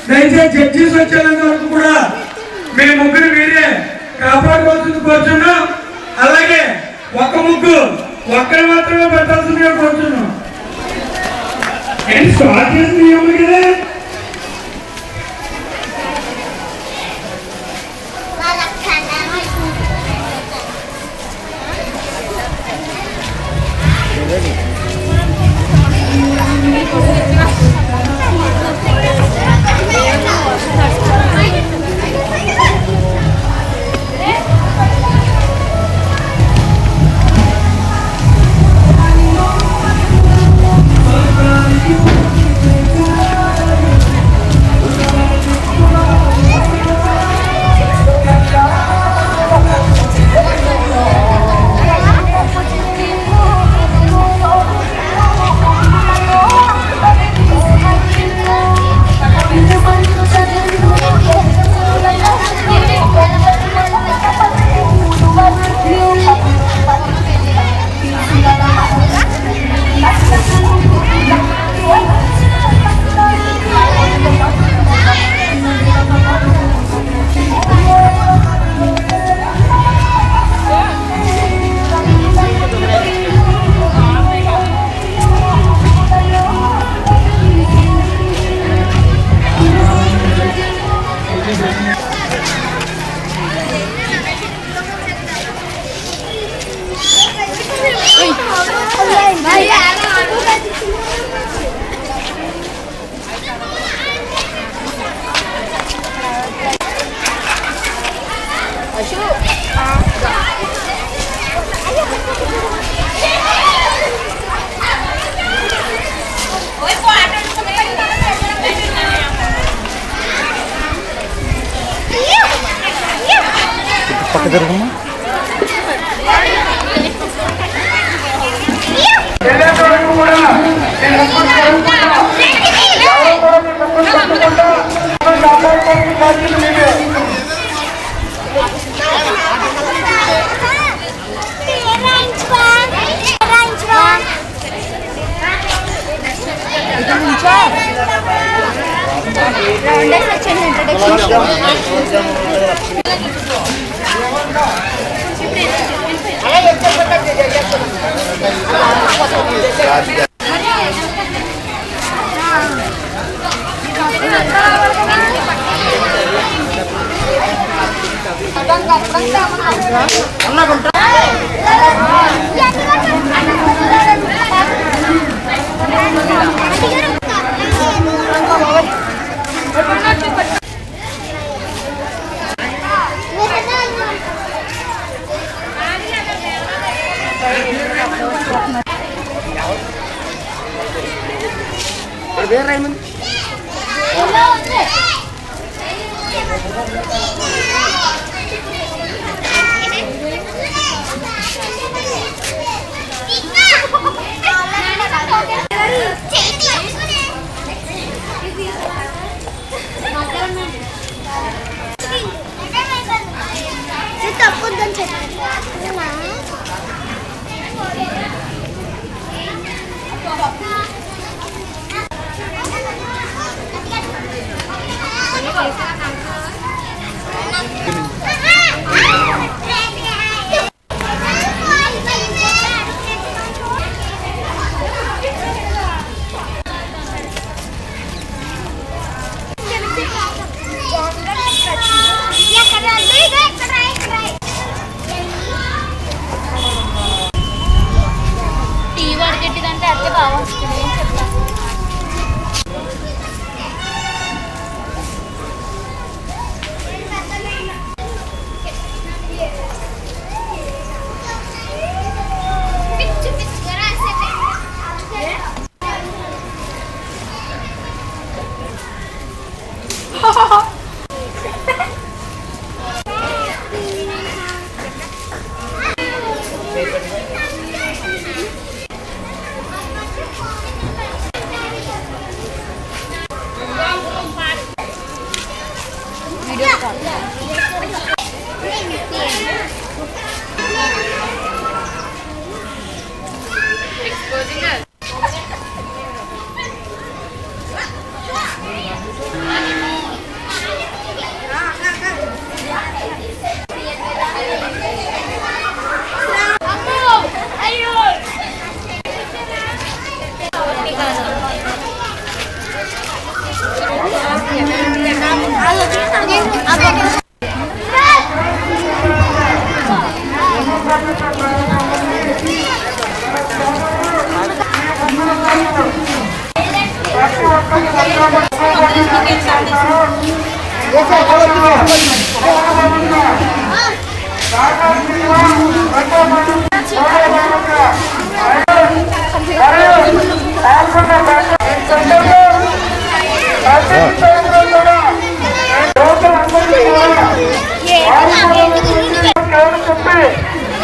దయచేసి జడ్జీస్ వచ్చేంత వరకు కూడా మీ ముగ్గురు మీరే కాపాడుకోవాల్సింది కోరుచున్నాం. అలాగే ఒక్క ముగ్గు ఒక్కరు మాత్రమే పెట్టాల్సిందిగా కోరుచున్నాం. స్టార్ట్ చేసింది ఏమో కదా.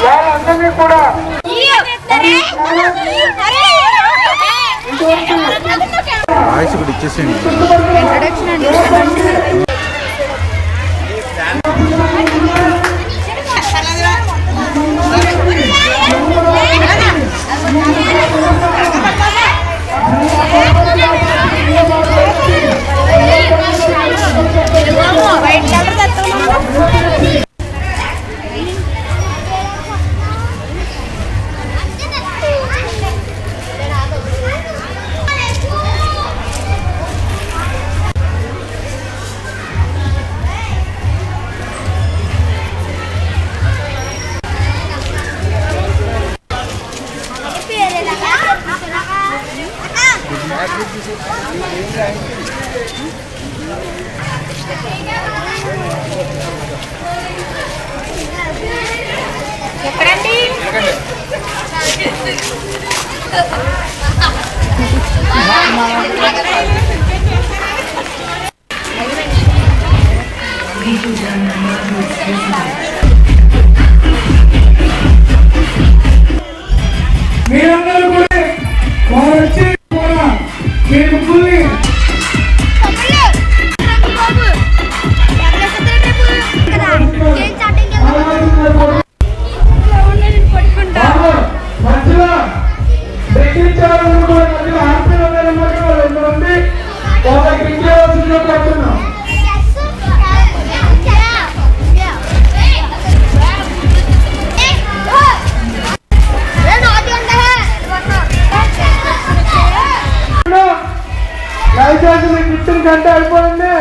వాళ్ళందరినీ కూడా వాయిస్ కూడా ఇచ్చేసేయండి. ఎక్కడండి? మీరందరూ కూడా వారు వచ్చి కూడా మీ ముగ్గుల్ని మధ్యలో దక్కించాలని కూడా మధ్యలో ఆర్పీలు ఉన్నారన్నమాట. వాళ్ళు ఎంతమంది వాళ్ళకి ఇంకేవాల్సిందిగా పడుతున్నాం. దయచేసి మీ గిట్టిన గంట అయిపోయింది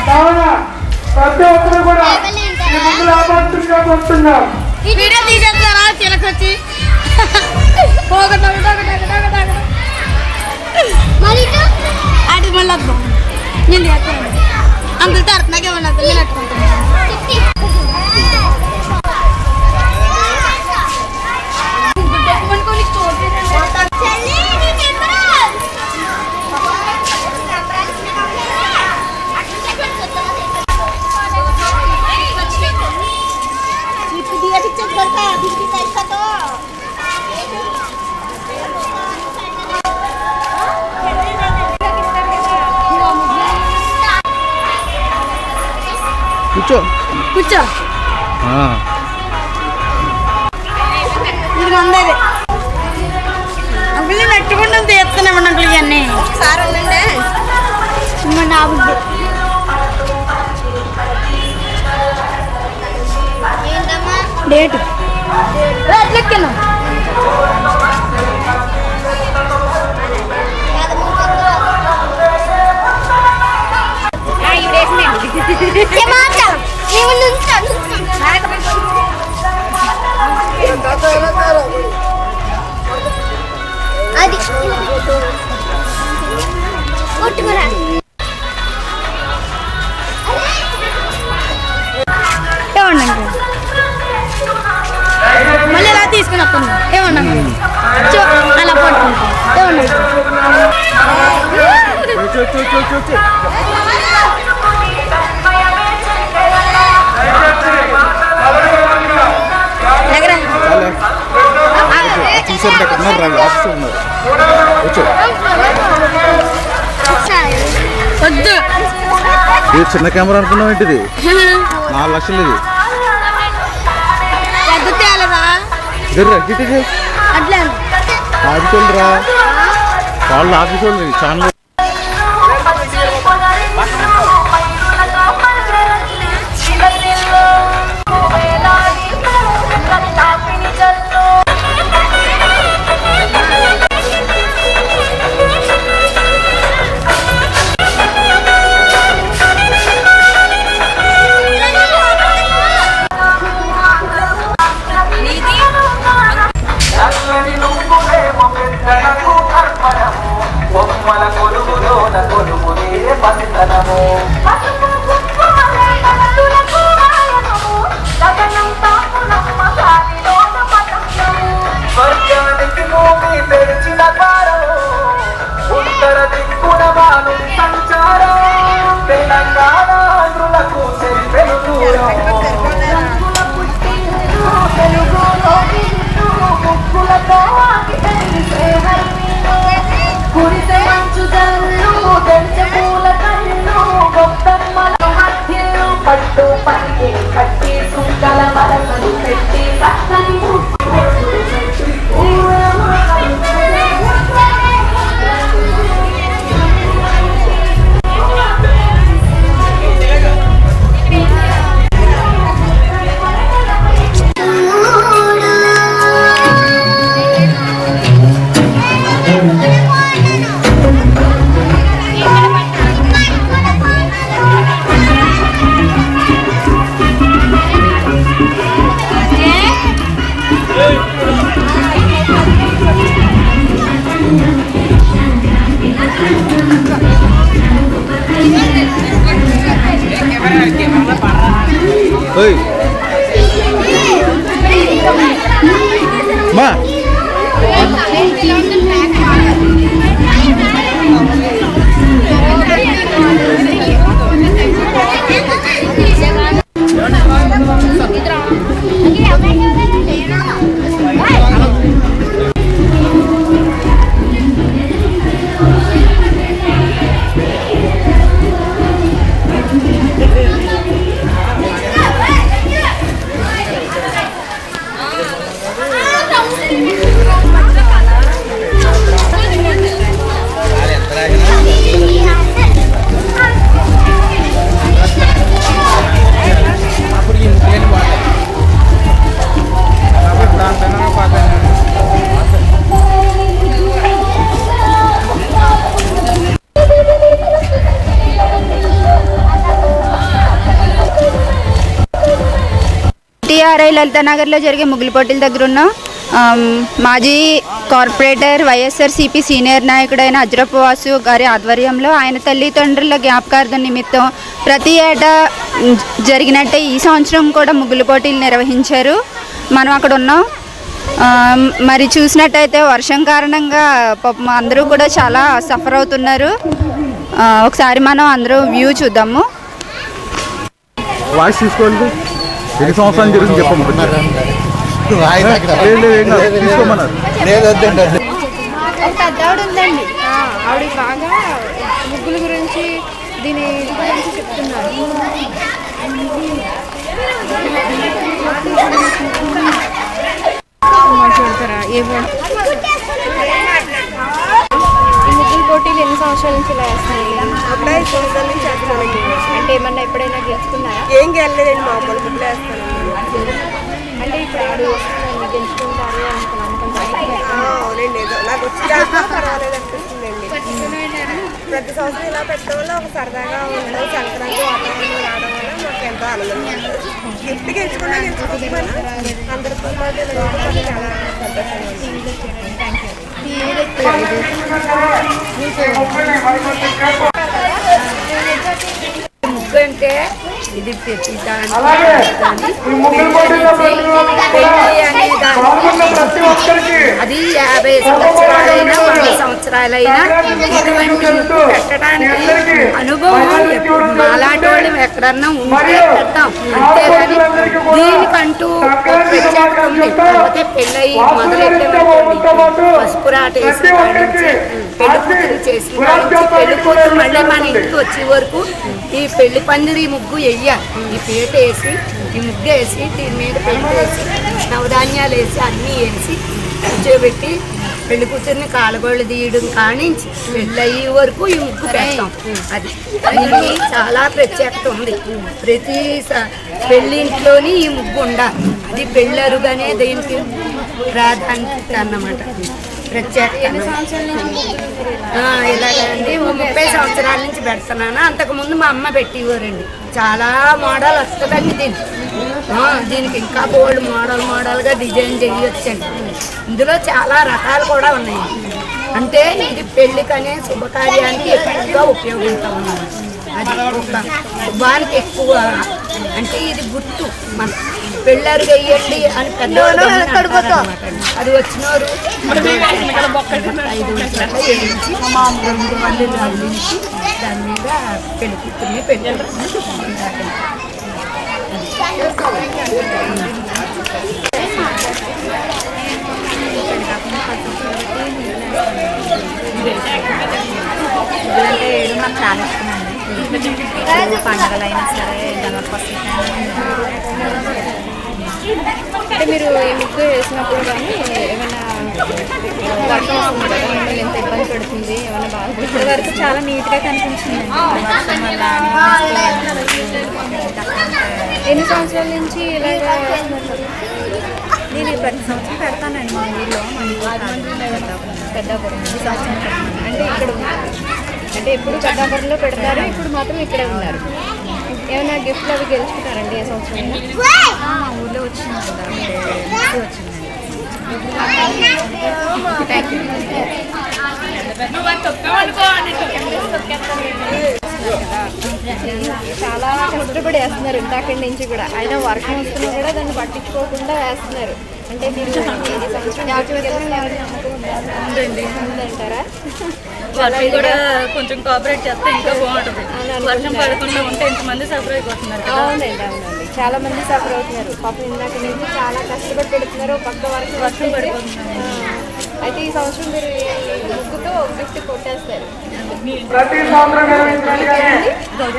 కావున ప్రతి ఒక్కరు కూడా ఈ ముందు ఆపత్తుగా వస్తున్నాం. వీడియో తీసేస్తారా చిలకొచ్చి అది మళ్ళీ నేను చేస్తాను అందులో తరపునాకే ఉన్నది నేను అట్టుకుంటాను. కూర్చో కూర్చో ఇది వందేది అంకుల్ నెట్టుకుండా తీస్తున్నామండి అంకుల్ ఇవన్నీ ఒకసారి ఉందండి నా బుద్ధి డేట్ ఎట్లెక్కాను అది కొట్టుకురా మళ్ళీ ఎలా తీసుకుని వస్తాను ఏమన్నా అలా పట్టుకుంటా వద్దు ఇది చిన్న కెమెరా అనుకున్నావు ఏంటిది 4 లక్షలు ఇది పెద్ద తేలదా అట్లా ఆఫీస్ రా వాళ్ళు ఆఫీస్ వాళ్ళు ఛానల్ బొమ్మల కొలుగులోన పసితనము స్వర్గానికి భూమి తెరిచిన ద్వారం ఉత్తర దిక్కున మాను సంచారం తెలంగాణ ఆంధ్రులకు చెరిపెను దూరం కురిసే మంచు జల్లు తెంచె పూల కళ్ళు గొప్పమ్మల మధ్యలో పట్టు పట్టి కట్టి సుంకల మరసలు పెట్టి పక్కని మా టీఆర్ఐ లలితానగర్లో జరిగే ముగ్గుల పోటీల దగ్గర ఉన్న మాజీ కార్పొరేటర్ వైఎస్ఆర్సీపీ సీనియర్ నాయకుడైన అజ్రపు వాసు గారి ఆధ్వర్యంలో ఆయన తల్లిదండ్రుల జ్ఞాపకార్థం నిమిత్తం ప్రతి ఏటా జరిగినట్టే ఈ సంవత్సరం కూడా ముగ్గుల పోటీలు నిర్వహించారు. మనం అక్కడ ఉన్నాం. మరి చూసినట్టయితే వర్షం కారణంగా పాపం అందరూ కూడా చాలా సఫర్ అవుతున్నారు. ఒకసారి మనం అందరూ వ్యూ చూద్దాము. వాయిస్ తీసుకోండి. ఎన్ని సంవత్సరాలు జరుగుతుంది చెప్పమన్నారు. తీసుకోమన్నారు. ఒక పెద్దవాడు ఉందండి, ఆవిడ బాగా ముగ్గుల గురించి దీని గురించి చెప్తున్నారు. చూడతారా ఈ ముగ్గుల పోటీలు ఎన్ని సంవత్సరాల నుంచి ఇలా వేస్తున్నాయి? అప్పుడే 5 సంవత్సరాల నుంచి చేస్తానండి. అంటే ఏమన్నా ఎప్పుడైనా గెలుచుకున్నారా? ఏం గెలలేదండి, మామూలు ముగ్గులు వేస్తానండి. అంటే ఇప్పుడు ఆడు గెలుచుకుంటారు అంత నమ్మకం. అవునండి, నాకు వచ్చి చేస్తా పర్వాలేదు అనిపిస్తుందండి. ప్రతి సంవత్సరం ఇలా పెట్టడం వల్ల ఒక సరదాగా ఉండడం, సంక్రాంతి వాతావరణం రావడం వల్ల మాకు ఎంతో ఆనందంగా ఉంటుంది. గిఫ్ట్ గెలుచుకున్నా గెలుచుకోకపోయినా అందరితో పాటు చాలా సంతోషంగా ఉంటుంది. ముగ్గు అంటే ఇది ప్రతి అది 50 సంవత్సరాలైనా 100 సంవత్సరాలైనా ఇటువంటి ముగ్గు పెట్టడానికి అనుభవం అలాంటి వాళ్ళు ఎక్కడన్నా ఉంటే పెడతాం. అంతేగాని దీనికంటూ ప్రత్యేకత ఉంది. కాకపోతే పెళ్ళయి మొదలెట్టేటండి పసుపురాట వేసిన కాడించి పెళ్లి కూతురు చేసిన కాడించి పెళ్లి కూతురు మళ్ళీ మన ఇంటికి వచ్చే వరకు ఈ పెళ్లి పందిరి ముగ్గు వెయ్యాలి. ఈ పీట వేసి ఈ ముగ్గు వేసి దీని మీద పెళ్లి వేసి నవధాన్యాలు వేసి అన్నీ వేసి కూర్చోబెట్టి పెళ్లి కూతురిని కాలగోళ్ళు తీయడం కానించి పెళ్ళి అయ్యే వరకు ఈ ముగ్గు పెడతాం. అది దీనికి చాలా ప్రత్యేకత ఉంది. ప్రతి పెళ్ళింట్లోని ఈ ముగ్గు ఉండాలి. అది పెళ్ళి అరుగనే దీనికి ప్రాధాన్యత అన్నమాట, ప్రత్యేకత. ఇలాగండి 30 సంవత్సరాల నుంచి పెడుతున్నాను. అంతకుముందు మా అమ్మ పెట్టేవారండి. చాలా మోడల్ వస్తుందండి దీనికి ఇంకా బోల్డ్ మోడల్గా డిజైన్ చేయొచ్చండి. ఇందులో చాలా రకాలు కూడా ఉన్నాయి. అంటే ఇది పెళ్లికనే శుభకార్యానికి ఎక్కువగా ఉపయోగిస్తూ ఉన్నాం. అది ఒక శుభానికి ఎక్కువ అంటే ఇది గుర్తు మన పెళ్ళారు వేయండి అని పెద్దవాళ్ళు అది వచ్చినవారు 5 నిమిషాలు వేయించి 2 వల్లు అల్లించి దాని మీద పెళ్లి కూతుర్ని పెట్టారు. అంటే ఏదో నాకు చాలా ఇష్టమండి. పండుగలైనా సరే అంటే మీరు ఈ ముగ్గు వేసినప్పుడు కానీ ఏమైనా వర్షం వస్తుంది కదా, మిమ్మల్ని ఎంత ఇబ్బంది పెడుతుంది, ఏమైనా బాధపడుతుంది? వరకు చాలా నీట్గా కనిపించింది. ఎన్ని సంవత్సరాల నుంచి ఇలా వేస్తున్నారు? నేను ప్రతి సంవత్సరం పెడతానండి మా ఊళ్ళో. పెద్దాపురం ఈ సంవత్సరం అంటే ఇక్కడ ఉన్నారు. అంటే ఎప్పుడు పెద్దాపురంలో పెడతారు, ఇప్పుడు మాత్రం ఇక్కడే ఉన్నారు. ఏమైనా గిఫ్ట్లు అవి గెలుచుకుంటారండి ఏ సంవత్సరం? మా ఊళ్ళో వచ్చింది కదా, వచ్చిందండి. Thank you. చాలా కష్టపడి వేస్తున్నారు ఇంతక్కడి నుంచి కూడా. అయినా వర్షం వస్తున్నా కూడా దాన్ని పట్టించుకోకుండా వేస్తున్నారు. అంటే మీరు ఈ సంవత్సరం ఉందంటారా? వర్షం కూడా కొంచెం కోఆపరేట్ చేస్తే ఇంకా బాగుంటుంది. వర్షం పడకుండా ఉంటే ఇంతమంది సఫర్ అయిపోతున్నారు. అవునండి, అవునండి, చాలా మంది సఫర్ అవుతున్నారు. పాపం ఇందాక నుంచి చాలా కష్టపడి పెడుతున్నారు. పక్క వర్షం పడిపోతున్నారు. అయితే ఈ సంవత్సరం మీరు ముగ్గుతో గిఫ్ట్ కొట్టేస్తారు. ప్రతి సంవత్సరం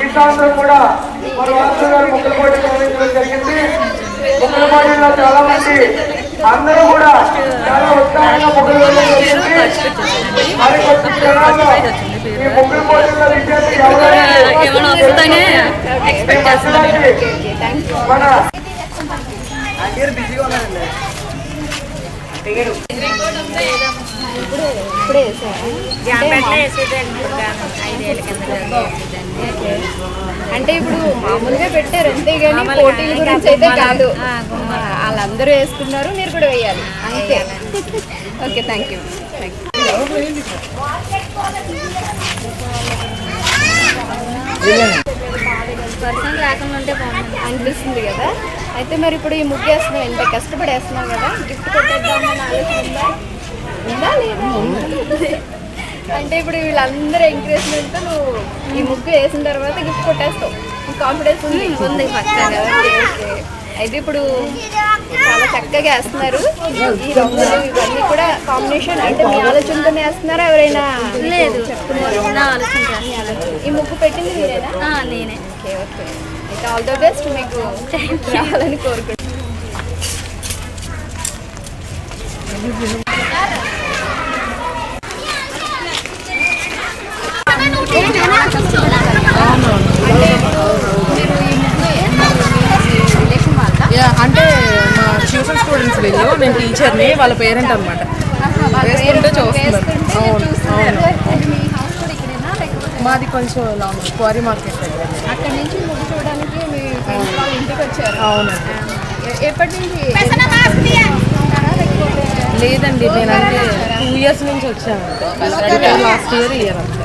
ఈ సంవత్సరం కూడా మన వాసు గారు ముక్కల పోటీ నిర్వహించడం జరిగింది. ముక్కల పోటీలో చాలా మంది అందరూ కూడా చాలా ఉత్సాహంగా ముక్కలు వేయడం జరిగింది. మరి కొద్ది క్షణాల్లో ఈ ముక్కల పోటీలో విజేతలు మన ఇప్పుడే అంటే ఇప్పుడు మామూలుగా పెట్టారు అంతేగాని పోటీల గురించి అయితే కాదు. వాళ్ళందరూ వేసుకున్నారు, మీరు కూడా వేయాలి అంతే. Okay, thank you. వర్షం రాకుండా ఉంటే బాగుంది అనిపిస్తుంది కదా. అయితే మరి ఇప్పుడు ఈ ముగ్గు వేస్తున్నావు, ఎంత కష్టపడి వేస్తున్నావు కదా, గిఫ్ట్ కొట్టేద్దామని ఆలోచన ఉందా లేదా? అంటే ఇప్పుడు వీళ్ళందరూ ఎంకరేజ్మెంట్తో నువ్వు ఈ ముగ్గు వేసిన తర్వాత గిఫ్ట్ కొట్టేస్తావు, కాన్ఫిడెన్స్ ఉంది పక్కాగా. ఓకే, అయితే ఇప్పుడు చాలా చక్కగా వేస్తున్నారు. ఈ రంగులు ఇవన్నీ కూడా కాంబినేషన్ అంటే మీ ఆలోచనతోనే వేస్తున్నారా, ఎవరైనా లేదు చెప్తున్నారు? నా ఆలోచన. ఈ ముగ్గు పెట్టింది మీరేనా? నేనే. ఓకే, ఓకే, అయితే ఆల్ ద బెస్ట్. మీకు రావాలని కోరుకుంటున్నాను. అంటే మా ట్యూషన్ స్టూడెంట్స్ వీళ్ళు, నేను టీచర్ని, వాళ్ళ పేరెంట్ అనమాట. వేస్తుంటే చూస్తున్నారు. అవును, మాది కొంచెం లాంగ్ క్వారీ మార్కెట్ దగ్గర. అక్కడ నుంచి ముగ్గు చూడడానికి మీ ఫ్రెండ్స్ వాళ్ళ ఇంటికి వచ్చారు? అవునండి. ఎప్పటి నుంచి? లేదండి, నేనంటే 2 years నుంచి వచ్చాను. లాస్ట్ ఇయర్ అంతే.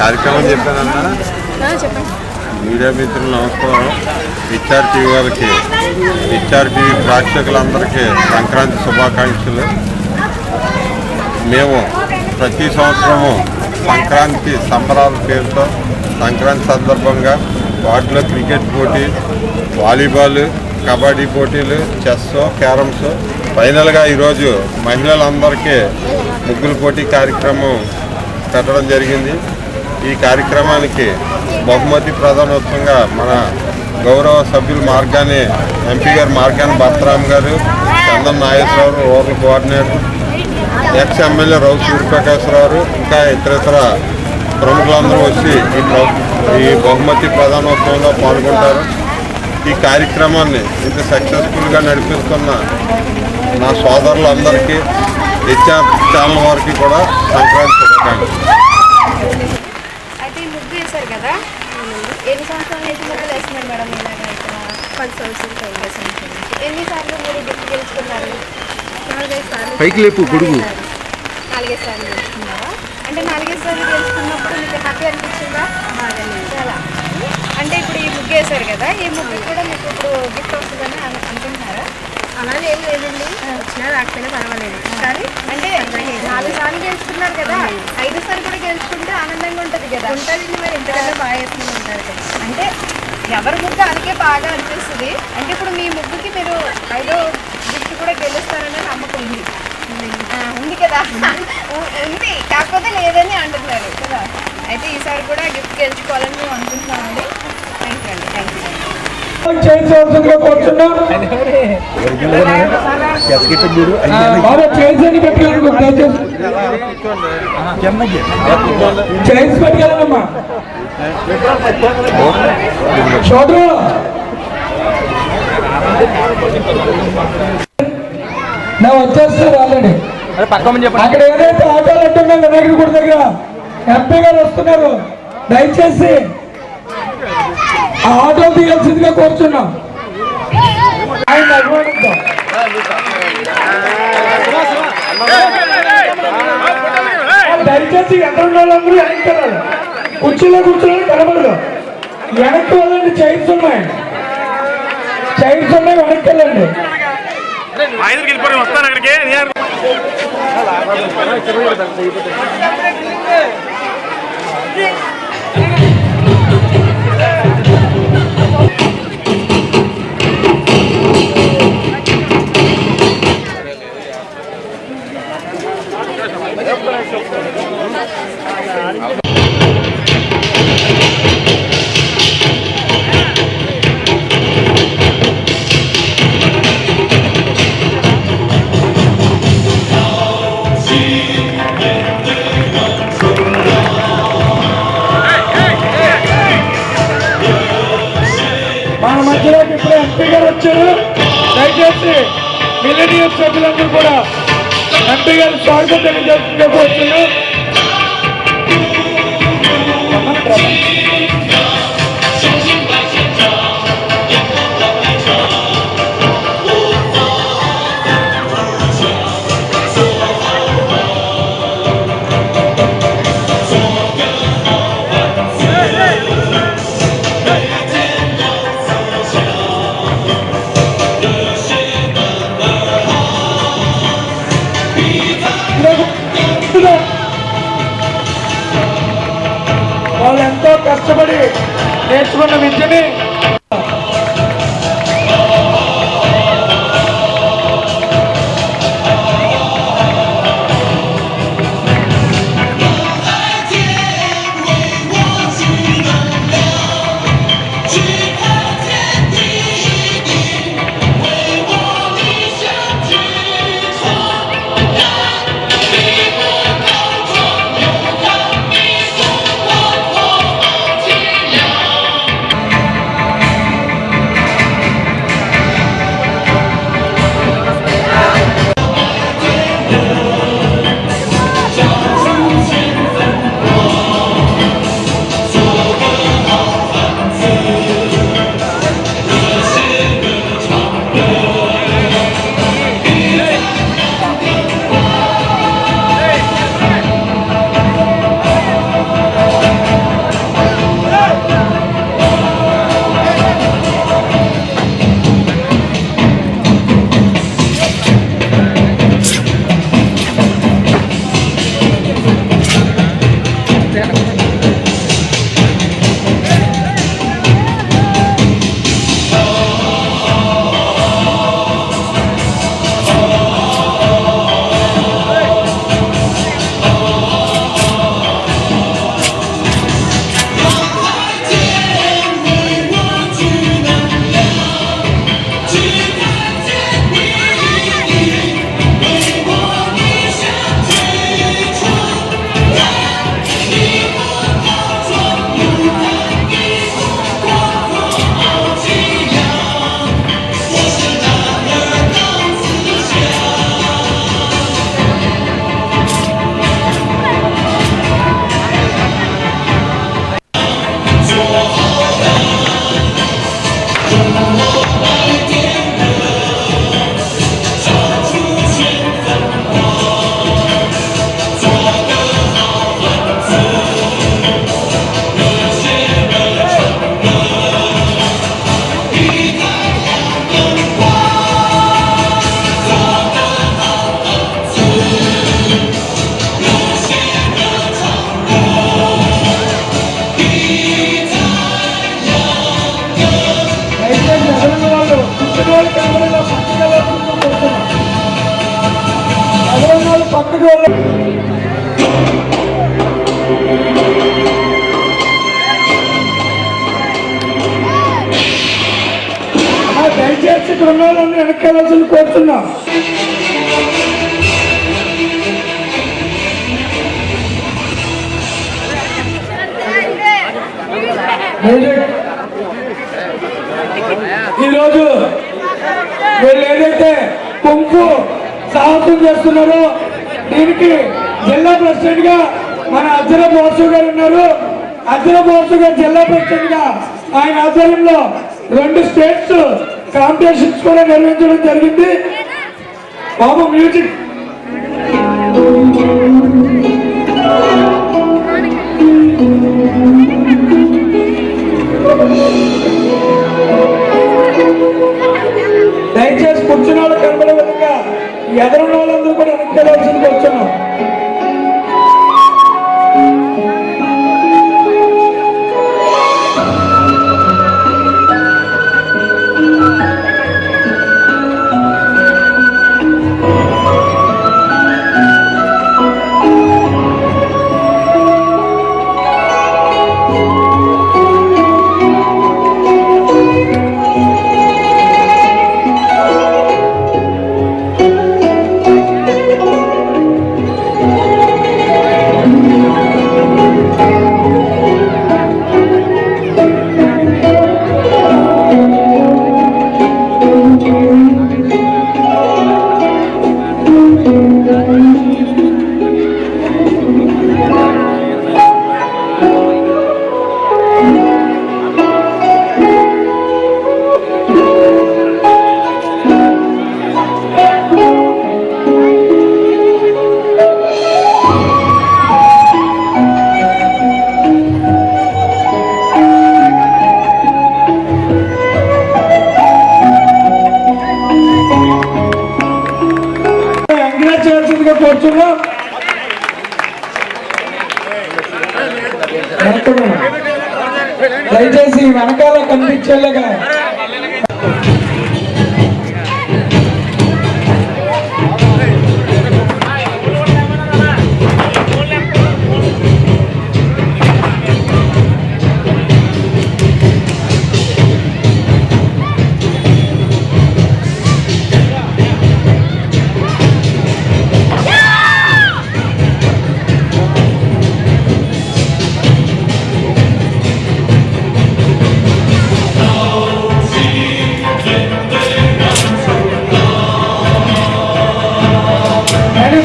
కార్యక్రమం చెప్పానన్నా. మీడియా మిత్రులు నమస్కారం. హెచ్ఆర్ టీవీ వాళ్ళకి, హెచ్ఆర్ టీవీ ప్రేక్షకులందరికీ సంక్రాంతి శుభాకాంక్షలు. మేము ప్రతి సంవత్సరము సంక్రాంతి సంబరాల పేరుతో సంక్రాంతి సందర్భంగా వార్డులో క్రికెట్ పోటీ, వాలీబాల్, కబడ్డీ పోటీలు, చెస్, క్యారమ్స్, ఫైనల్గా ఈరోజు మహిళలందరికీ ముగ్గుల పోటీ కార్యక్రమం పెట్టడం జరిగింది. ఈ కార్యక్రమానికి బహుమతి ప్రధానోత్సవంగా మన గౌరవ సభ్యులు ఎంపీ గారు మార్గాని భర్తరామ్ గారు, Chandan Nageswararao rural coordinator, ex MLA రౌ సూర్యప్రకాశ్రావు, ఇంకా ఇతర ప్రముఖులందరూ వచ్చి ఈ బహుమతి ప్రధానోత్సవంలో పాల్గొంటారు. ఈ కార్యక్రమాన్ని ఇంత సక్సెస్ఫుల్గా నడిపిస్తున్న నా సోదరులందరికీ, హెచ్ఆర్ ఛానల్ వారికి కూడా సంక్రాంతి శుభాకాంక్షలు. అయితే ఈ ముగ్గు వేశారు కదా, ఎన్ని సంవత్సరాలు వేసి ముగ్గులు వేస్తున్నారు మేడం? ఇలాగా ఇక్కడ 10 సంవత్సరాలు వేసాను. ఎన్నిసార్లు మీరు గిఫ్ట్ గెలుచుకున్నారు? 4-5 సార్లు. పైకి లేపు గొడుగు. 4 సార్లు గెలుచుకున్నారా? అంటే 4 సార్లు గెలుచుకున్నప్పుడు మీకు హ్యాపీ అనిపించిందా? చాలా. అంటే ఇప్పుడు ఈ ముగ్గు వేశారు కదా, ఈ ముగ్గు కూడా మీకు ఇప్పుడు గిఫ్ట్ వస్తుందని అనుకుంటున్నారా? అలానే ఏం లేదండి, వచ్చినా రాకపోయినా పర్వాలేదు. కానీ అంటే 4 సార్లు గెలుచుకున్నారు కదా, 5 సార్లు కూడా గెలుచుకుంటే ఆనందంగా ఉంటుంది కదా. ఉంటుంది, మరి ఇంతకన్నా బాగా వేసుకుని ఉంటారు కదా. అంటే ఎవరి ముగ్గు అందుకే బాగా అనిపిస్తుంది. అంటే ఇప్పుడు మీ ముగ్గుకి మీరు 5వ గిఫ్ట్ కూడా గెలుస్తారనే నమ్మకం ఉంది. ఉంది కదా, ఉంది, కాకపోతే లేదని అంటున్నారు కదా. అయితే ఈసారి కూడా గిఫ్ట్ గెలుచుకోవాలని మేము అనుకుంటున్నామండి. థ్యాంక్ యూ అండి, థ్యాంక్ యూ. చేయించవలసిందిగా కోరుతున్నాం. బాబా చేయించని పెట్టుకోండి, చేయించి పెట్టుకెళ్ళమ్మా. సోదరు నా వచ్చేస్తారు ఆల్రెడీ. అక్కడ ఏదైతే ఆటోలు అంటున్నా వినాయకుడి గుడి దగ్గర ఎంపీ గారు వస్తున్నారు, దయచేసి ఆ ఆటో తీయాల్సిందిగా కోరుచున్నాం. ఆయన అభిమానిద్దాం. దయచేసి ఎక్కడ ఉన్న వాళ్ళందరూ వెనక్కి వెళ్ళాలి. కుర్చీలో కూర్చోవాలి, కనబడదు. వెనక్కి వెళ్ళండి, చైర్స్ ఉన్నాయి, వెనక్కి వెళ్ళండి. వస్తాను అక్కడికి. మన మధ్యలోకి ఇప్పుడు ఎంపీ గారు వచ్చారు. దయచేసి మిలినియర్ సభ్యులందరూ కూడా ఎంపీ గారు స్వాగతం తెలియజేస్తుండే కోరుతున్నాం. వాళ్ళు ఎంతో దయచేసి ఇక్కడ ఉన్న వాళ్ళని వెనక్కి కోరుతున్నాం. ఈరోజు వీళ్ళు ఏదైతే కుంపు సాహసం చేస్తున్నారో దీనికి జిల్లా ప్రెసిడెంట్ గా మన అజ్జరపు వాసు గారు ఉన్నారు. అజ్జరపు వాసు గారు జిల్లా ప్రెసిడెంట్ గా ఆయన ఆధ్వర్యంలో 2 స్టేట్స్ కాంపిటీషన్స్ కూడా నిర్వహించడం జరిగింది. బాబు మ్యూజిక్. దయచేసి కూర్చున్న వాళ్ళు కనబడే విధంగా ఎదురున్న వాళ్ళందరూ కూడా వెనక్కి కూర్చున్నాం. కూర్చున్నాం. దయచేసి వెనకాల కనిపించేలాగా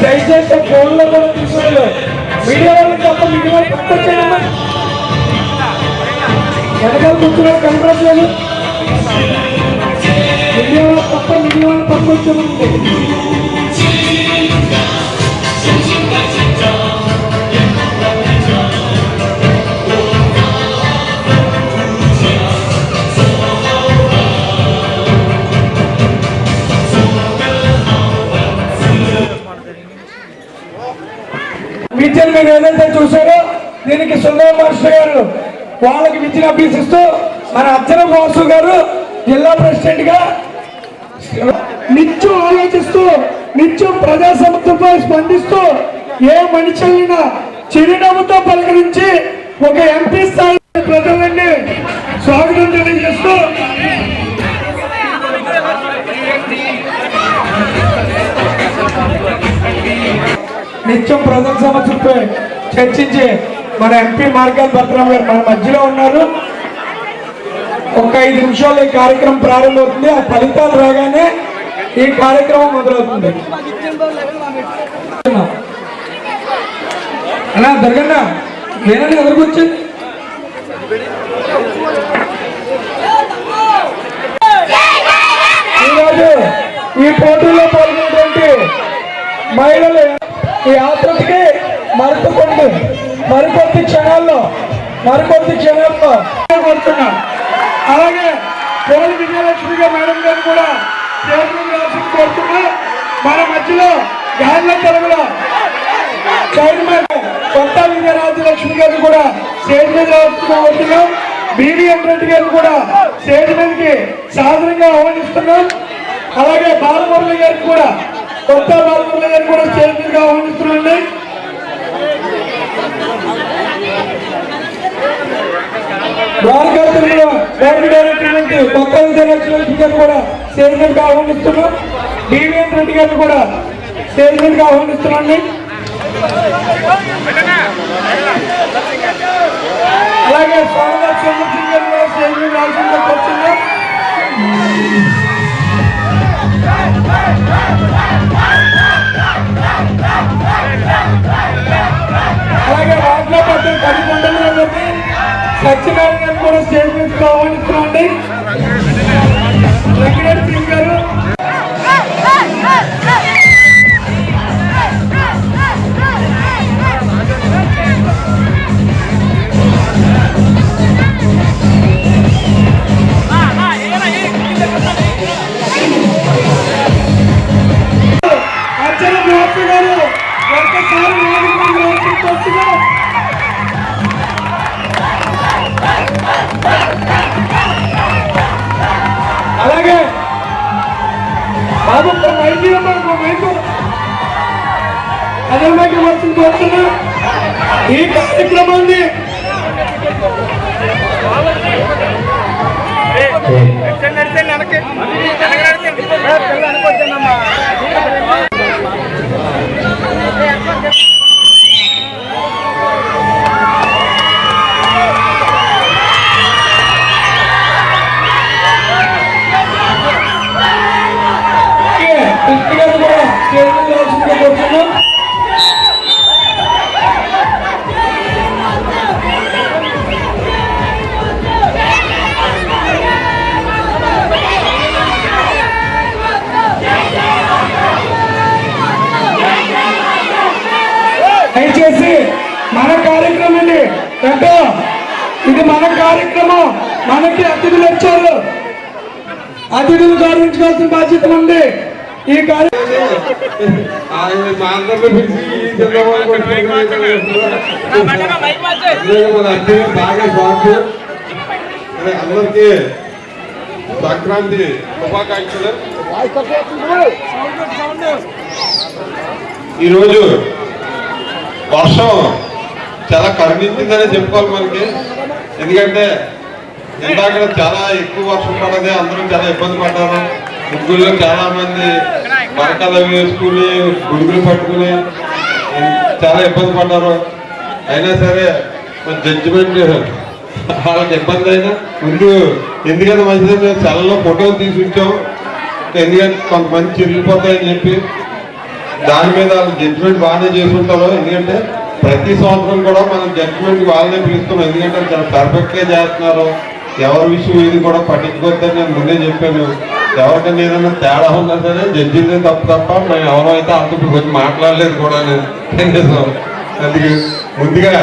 దయచేసి ఫోన్లో కూడా తీసుకోలేదు. మీడియా వాళ్ళకి తప్ప మీడియా వాళ్ళు పట్టుకొచ్చాయమ్మా. వెనకాల కూర్చున్నారు కనపడట్లేదు. మీడియా వాళ్ళు తప్ప మీడియా వాళ్ళు పట్టుకొచ్చామండి. విద్యను మీరు ఏదైతే చూసారో దీనికి సుందర మాస్టర్ గారు వాళ్ళకి విద్యను అభ్యసిస్తూ మన అజ్జరపు వాసు గారు జిల్లా ప్రెసిడెంట్ గా నిత్యం ఆలోచిస్తూ నిత్యం ప్రజా సమస్యలపై స్పందిస్తూ ఏ మనిషినైనా చిరునవ్వుతో పలకరించి ఒక ఎంపీ స్థాయి ప్రజలన్నీ స్వాగతం తెలియజేస్తూ నిత్యం ప్రజల సమస్యలపై చర్చించే మన ఎంపీ మార్గాల్ భద్రరావు గారు మన మధ్యలో ఉన్నారు. ఒక 5 నిమిషాలు ఈ కార్యక్రమం ప్రారంభమవుతుంది. ఆ ఫలితాలు రాగానే ఈ కార్యక్రమం మొదలవుతుంది. అలా దర్గన్న వేరే ఎదురుకొచ్చింది. ఈరోజు ఈ పోటీలో పాల్గొనేటువంటి మహిళలు ఈ ఆతృతకి మరికొద్ది క్షణాల్లో కోరుతున్నాం. అలాగే కోడి విజయలక్ష్మి మేడం గారు కూడా కోరుతున్నాం. మన మధ్యలో గాండ్ల తెలుగులో చైర్మన్ కొత్త విజయరాజలక్ష్మి గారు కూడా స్టేజ్ మీద కోరుతున్నాం. బీవీఎన్ రెడ్డి గారు కూడా స్టేజ్ మీదకి సాధారణంగా ఆహ్వానిస్తున్నాం. అలాగే బాలమురళి గారికి కూడా కొత్త బాలమురళి గారు కూడా స్టేజ్ మీదుగా ఆహ్వానిస్తున్నాండి. ద్వారకా తిరుమల బోర్డు డైరెక్టర్ కొత్త విజయలక్ష్మి గారు కూడా స్టేజ్ మీదుగా ఆహ్వానిస్తున్నాం. డివిఎన్ రెడ్డి గారిని కూడా స్టేజ్ మీదుగా ఆహ్వానిస్తున్నాండి. అలాగే సోమవారం చంద్రసింగ్ గారు కూడా స్టేజ్ మీద రావాల్సిందిగా కోరుతున్నాం. అలాగే వాటిలో పెద్ద 10 మండలి సత్యనారాయణ గారు కూడా స్టేజ్ మీదకి ఆహ్వానిస్తున్నాండి. వెంకటేష్ సింగ్ గారు అర్చన మహర్షి గారు ఒక్కసారి అలాగే బాబు మైకి మైకు అదే మైకి వచ్చింది కోరుతున్నా. ఈ కార్యక్రమాన్ని కృష్ణ గారు కూడా స్టేజ్ మీద రావాల్సిందిగా కోరుతున్నాం. దయచేసి మన కార్యక్రమం అండి అంటే ఇది మన కార్యక్రమం. మనకి అతిథులు వచ్చారు, అతిథులు గౌరవించుకోవాల్సిన బాధ్యత ఉంది. ఈ అందరికీ సంక్రాంతి శుభాకాంక్షలు. ఈరోజు వర్షం చాలా కరుణించిందనే చెప్పుకోవాలి మనకి. ఎందుకంటే ఇందాక చాలా ఎక్కువ వర్షం పడదే, అందరూ చాలా ఇబ్బంది పడ్డారు. ముగ్గుల్లో చాలా మంది బరకాలు వేసుకుని గుడుగులు పట్టుకుని చాలా ఇబ్బంది పడ్డారు. అయినా సరే జడ్జిమెంట్ వాళ్ళకి ఇబ్బంది అయినా ముందు ఎందుకంటే మంచిది మేము సెలలో ఫోటోలు తీసి ఉంచాం. ఎందుకంటే కొంతమంది చిరిగిపోతాయని చెప్పి దాని మీద వాళ్ళు జడ్జిమెంట్ బాగానే చేసుకుంటారు. ఎందుకంటే ప్రతి సంవత్సరం కూడా మనం జడ్జిమెంట్ వాళ్ళనే పిలుస్తున్నాం. ఎందుకంటే చాలా పర్ఫెక్ట్గా చేస్తున్నారు. ఎవరి విషయం ఇది కూడా పట్టించుకోవద్దని నేను ముందే చెప్పాను. ఎవరికైనా ఏదైనా తేడా ఉన్నా సరే జడ్జిలే తప్ప మేము ఎవరో అయితే అంత కొంచెం మాట్లాడలేదు కూడా. అందుకే ముందుగా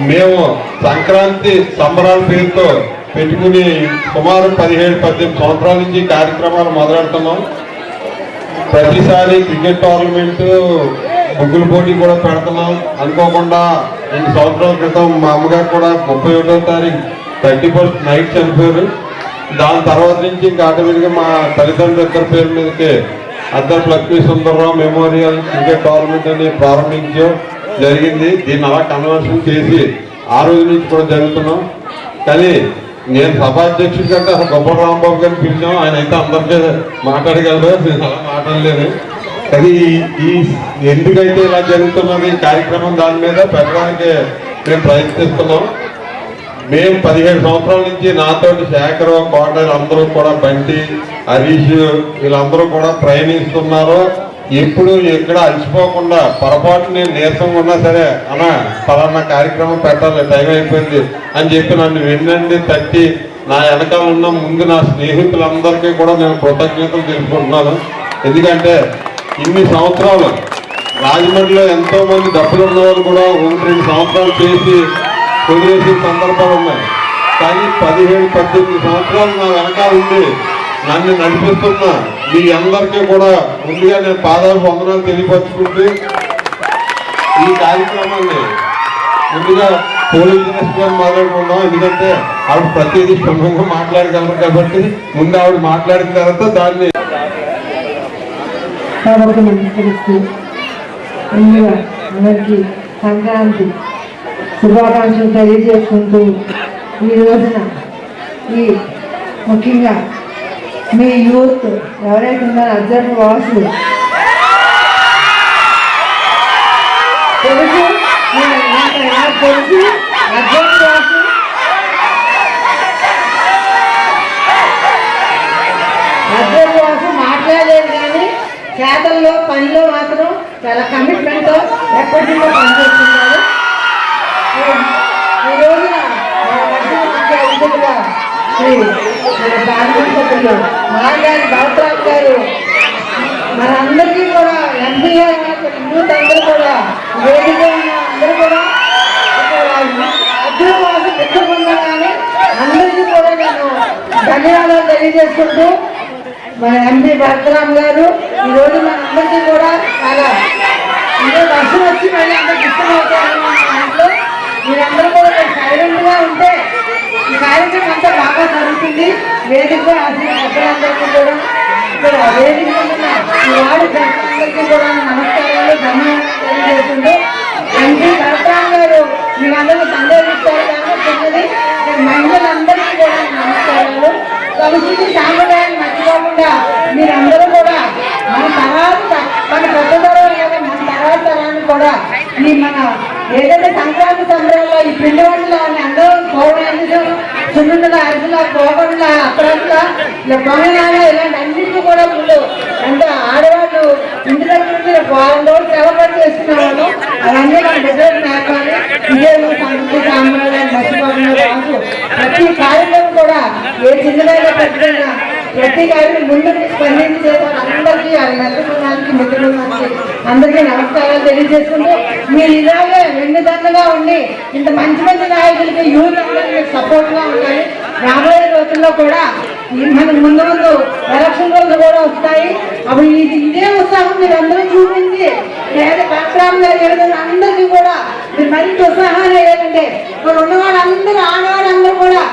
మేము సంక్రాంతి సంబరాల పేరుతో పెట్టుకుని సుమారు 17-18 సంవత్సరాల నుంచి కార్యక్రమాలు మొదలెడుతున్నాం. ప్రతిసారి క్రికెట్ టోర్నమెంట్ ముగ్గుల పోటీ కూడా పెడుతున్నాం. అనుకోకుండా 2 సంవత్సరాల క్రితం మా అమ్మగారు కూడా 31వ తారీఖు 31st నైట్ చనిపోయారు. దాని తర్వాత నుంచి ఇంకా ఆటోమేటిక్గా మా తల్లిదండ్రుల ఇద్దరు పేరు మీదకి అద్దరు Lakshmi Sundararao memorial cricket tournament అని ప్రారంభించడం జరిగింది. దీన్ని అలా కన్వర్షన్ చేసి ఆ రోజు నుంచి కూడా జరుగుతున్నాం. కానీ నేను సభాధ్యక్షుడి కంటే అసలు గొప్ప రాంబాబు గారిని పిలిచాం. ఆయన అయితే అందరికీ మాట్లాడగలరు, నేను అలా మాట్లాడలేదు. కానీ ఈ ఎందుకైతే ఇలా జరుగుతున్నది కార్యక్రమం దాని మీద పెట్టడానికి మేము ప్రయత్నిస్తున్నాం. మేము 17 సంవత్సరాల నుంచి నాతోటి శేఖర్ కోటలు అందరూ కూడా బంటి హరీష్ వీళ్ళందరూ కూడా ప్రయాణిస్తున్నారు. ఎప్పుడు ఎక్కడ అలసిపోకుండా పొరపాటు నేను నీరసంగా ఉన్నా సరే అన్న పలానా కార్యక్రమం పెట్టాలి టైం అయిపోయింది అని చెప్పి నన్ను వెన్నండి తట్టి నా వెనకాల ఉన్న ముందు నా స్నేహితులందరికీ కూడా నేను కృతజ్ఞతలు తెలుపుకుంటున్నాను. ఎందుకంటే ఇన్ని సంవత్సరాలు రాజమండ్రిలో ఎంతో మంది డబ్బులు ఉన్న వాళ్ళు కూడా 1-2 సంవత్సరాలు చేసి వదిలేసిన సందర్భాలు ఉన్నాయి. కానీ 17-18 సంవత్సరాలు నా వెనకాల ఉండి నన్ను నడిపిస్తున్న మీ అందరికీ కూడా ముందుగా నేను పాదాలు వందనాలు తెలియపరుచుకుంటూ ఈ కార్యక్రమాన్ని ముందుగా పోలీస్ గారు మాట్లాడుకున్నాం. ఎందుకంటే ఆవిడ ప్రతిదీ క్షుణ్ణంగా మాట్లాడగలరు కాబట్టి ముందు ఆవిడ మాట్లాడిన తర్వాత దాన్ని కాబట్టి నమస్కరిస్తూ ముందుగా అందరికీ సంక్రాంతి శుభాకాంక్షలు తెలియజేసుకుంటూ ఈ రోజున ఈ ముఖ్యంగా మీ యూత్ ఎవరైతే ఉన్నారో అబ్జర్వ్ వాసులు తెలుసు నాకు తెలుసు అబ్జర్వ్ వాసు మాట్లాడలేదు కానీ చేతల్లో పనిలో మాత్రం చాలా కమిట్మెంట్తో ఎప్పటిలో పనిచేస్తున్నారు. ఈ రోజున ముఖ్య అతిథులుగా శ్రీ మన పార్లమెంట్ సభ్యులు మాగారి బాలరావు గారు మనందరికీ కూడా ఎంపీ యూత్ అందరూ కూడా వేదిక ఉన్న అందరూ కూడా అద్భుతవాసం పెట్టుకున్నాగానే అందరికీ కూడా నేను ధన్యవాదాలు తెలియజేసుకుంటూ మన ఎంపీ భరతరామ్ గారు ఈ రోజు మనందరికీ కూడా చాలా ఇదే వర్షం వచ్చి మళ్ళీ అంత ఇష్టమవుతారు దాంట్లో మీరందరూ కూడా సైలెంట్గా ఉంటే ఈ కార్యక్రమం అంతా బాగా జరుగుతుంది. వేదిక అసలందరికీ కూడా ఇక్కడ వేదిక ఈ వార్డు అందరికీ కూడా నమస్కారాలు ధన్యవాదాలు తెలియజేస్తుంటూ ఎంపీ భరతరామ్ గారు మీరందరూ సందేహిస్తారు కానీ చిన్నది మహిళలందరికీ కూడా నమస్కారాలు. సంస్కృతి సాంప్రదాయాన్ని మర్చిపోకుండా మీరందరూ కూడా మన తర్వాత మన పెద్ద తరం లేదా మన తర్వాత తరాన్ని కూడా ఈ మన ఏదైతే సంక్రాంతి సంబరాల్లో ఈ పిండి వంటలు అని అందరూ కోవలు సున్నుండల అరకుల కోగండ్ల అప్రాకుల ఇలా పొంగనాల ఇలాంటి అన్నింటినీ కూడా ముందు అంటే ఆడవాళ్ళు ఇంటి దగ్గర నుంచి వారం రోజులు సెలవుపడి చేస్తున్నాము. అవన్నీ మన దగ్గర నేర్పాలి. ఇదే సంస్కృతి సాంప్రదాయాన్ని మర్చిపోకుండా రాదు. ప్రతి కార్యక్రమం కూడా ఏ చిన్నదైనా పెద్దదైనా ప్రతి కార్యక్రమం ముందు స్పందించి చేసిన అందరికీ మెత్తడానికి మిత్రులకి అందరికీ నమస్కారాలు తెలియజేసుకుంటూ మీరు ఇలాగే వెన్నుదన్నుగా ఉండి ఇంత మంచి మంచి నాయకులకి యూత్ అందరికీ సపోర్ట్గా ఉండాలి. రాబోయే రోజుల్లో కూడా మనకు ముందు ముందు ఎలక్షన్ రోజులు కూడా వస్తాయి. అప్పుడు ఇదే ఉత్సాహం మీరు అందరూ చూపించి లేదా భరతరామ్ గారు ఏదైనా అందరికీ కూడా మీరు మరింత ఉత్సాహాన్ని వేయాలంటే ఇక్కడ ఉన్న వాళ్ళందరూ ఆడవాళ్ళందరూ కూడా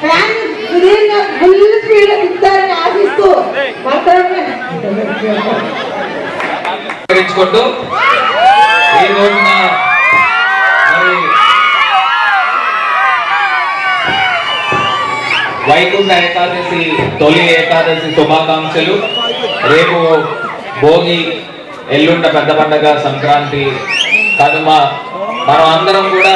ఫ్యాన్ సుదీర్ఘ ఫుల్ స్పీడ్ ఇస్తారని ఆశిస్తూ భరతరామ్ ఈ రోజున మరి వైకుంఠ ఏకాదశి తొలి ఏకాదశి శుభాకాంక్షలు. రేపు భోగి, ఎల్లుండ పెద్ద పండగ సంక్రాంతి, కనుమ. మనం అందరం కూడా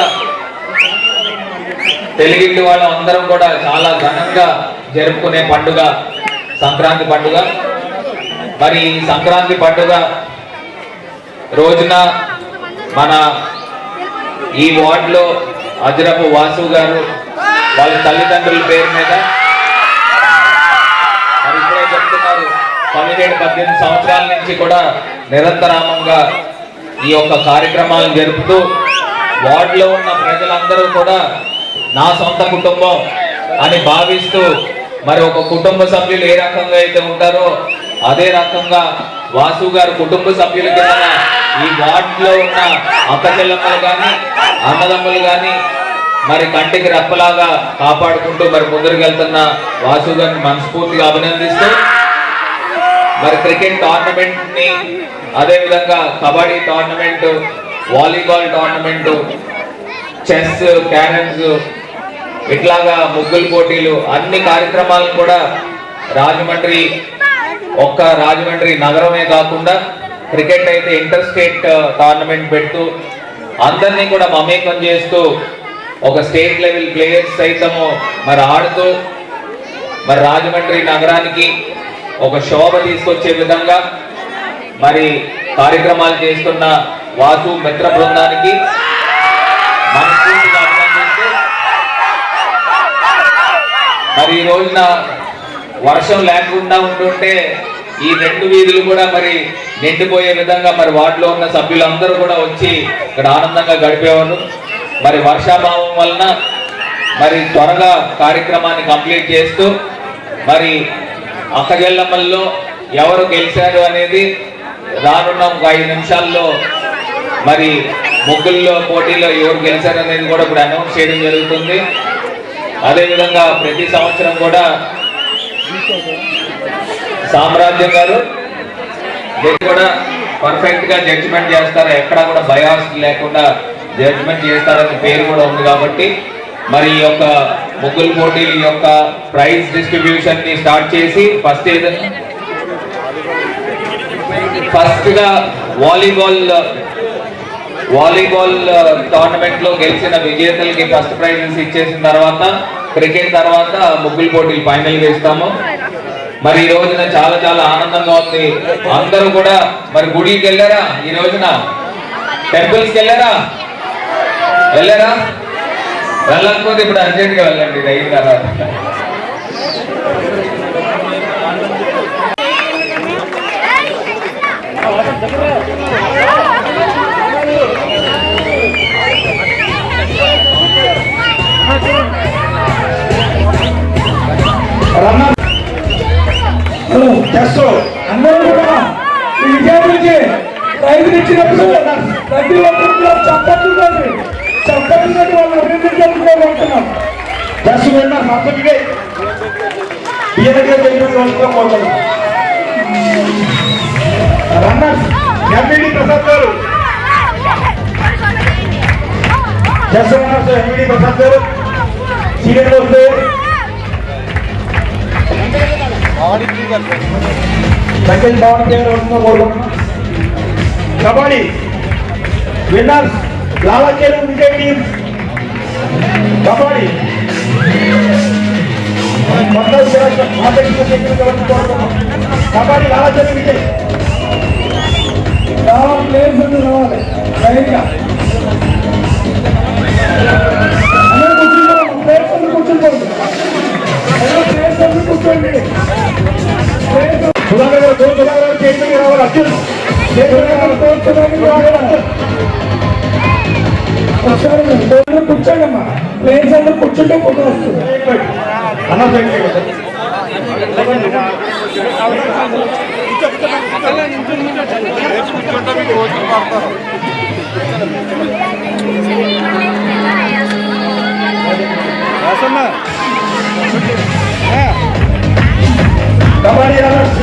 తెలుగింటి వాళ్ళం అందరం కూడా చాలా ఘనంగా జరుపుకునే పండుగ సంక్రాంతి పండుగ. మరి ఈ సంక్రాంతి పండుగ రోజున మన ఈ వార్డులో అజరపు వాసు గారు వాళ్ళ తల్లిదండ్రుల పేరు మీద మరి ఇప్పుడే చెప్తున్నారు 17-18 సంవత్సరాల నుంచి కూడా నిరంతరామంగా ఈ యొక్క కార్యక్రమాలను జరుపుతూ వార్డులో ఉన్న ప్రజలందరూ కూడా నా సొంత కుటుంబం అని భావిస్తూ మరి ఒక కుటుంబ సభ్యులు ఏ రకంగా అయితే ఉంటారో అదే రకంగా వాసు గారు కుటుంబ సభ్యుల కింద ఈ వార్డులో ఉన్న అక్క చెల్లెమ్మలు కానీ అన్నదమ్ములు కానీ మరి కంటికి రెప్పలాగా కాపాడుకుంటూ మరి ముందుకు వెళ్తున్న వాసు గారిని మనస్ఫూర్తిగా అభినందిస్తూ మరి క్రికెట్ టోర్నమెంట్ ని, అదేవిధంగా kabaddi tournament, volleyball tournament, chess, carroms, ఇట్లాగా ముగ్గులు పోటీలు అన్ని కార్యక్రమాలను కూడా రాజమండ్రి నగరమే కాకుండా క్రికెట్ అయితే ఇంటర్ స్టేట్ టోర్నమెంట్ పెడుతూ అందరినీ కూడా మమేకం చేస్తూ ఒక స్టేట్ లెవెల్ ప్లేయర్స్ సైతము మరి ఆడుతూ మరి రాజమండ్రి నగరానికి ఒక శోభ తీసుకొచ్చే విధంగా మరి కార్యక్రమాలు చేస్తున్న వాసు మిత్ర బృందానికి మనస్ఫూర్తిగా అభినందిస్తూ మరి ఈ రోజున వర్షం లేకుండా ఉంటుంటే ఈ 2 వీధులు కూడా మరి నిండిపోయే విధంగా మరి వార్డులో ఉన్న సభ్యులందరూ కూడా వచ్చి ఇక్కడ ఆనందంగా గడిపేవారు. మరి వర్షాభావం వలన మరి త్వరగా కార్యక్రమాన్ని కంప్లీట్ చేస్తూ మరి అక్కజెల్లమ్మల్లో ఎవరు గెలిచారు అనేది రానున్న 5 నిమిషాల్లో మరి ముగ్గుల్లో పోటీలో ఎవరు గెలిచారు అనేది కూడా ఇప్పుడు అనౌన్స్ చేయడం జరుగుతుంది. అదేవిధంగా ప్రతి సంవత్సరం కూడా సామ్రాజ్యం గారు కూడా పర్ఫెక్ట్ గా జడ్జిమెంట్ చేస్తారు, ఎక్కడ కూడా బయాస్ లేకుండా జడ్జిమెంట్ చేస్తారనే పేరు కూడా ఉంది. కాబట్టి మరి ఈ యొక్క ముగ్గులు పోటీలు ఈ యొక్క ప్రైజ్ డిస్ట్రిబ్యూషన్ ని స్టార్ట్ చేసి ఫస్ట్ గా వాలీబాల్ టోర్నమెంట్ లో గెలిచిన విజేతలకి ఫస్ట్ ప్రైజెస్ ఇచ్చేసిన తర్వాత క్రికెట్ తర్వాత ముగ్గులు పోటీలు ఫైనల్ గా ఇస్తాము. మరి ఈ రోజున చాలా చాలా ఆనందంగా ఉంది. అందరూ కూడా మరి గుడికి వెళ్ళారా? ఈ రోజున టెంపుల్స్కి వెళ్ళారా? వెళ్ళకపోతే ఇప్పుడు అర్జెంట్ గా వెళ్ళండి, ఇది అయిన తర్వాత. అందరూ కూడా ఈ విద్యార్థులకి ప్రైజులు ఇచ్చినప్పుడు ప్రతి ఒక్కరు కూడా చప్పట్లు వాళ్ళు అభినందించుకోవాలనుకుంటున్నాం. రన్నర్స్ ఎంబీడి ప్రసాద్ గారు, జస్ట్ రన్నర్స్ ఎంబీడి ప్రసాద్ గారు సీనియర్ వస్తే సెకండ్ భవన్ గారు kabaddi winners Lalacheru Vijay team kabaddi kabaddi Lalacheru Vijay players అందరూ రావాలి లైన్గా. కూర్చుంటారు కూర్చోండి. సుధాకర్ గారు చేతికి రావాలి. అర్జున్ కూర్చోండమ్మా, ప్లేయర్స్ అందరూ కూర్చుంటే ఫోటో వస్తుంది. కబడ్డీ రన్నర్స్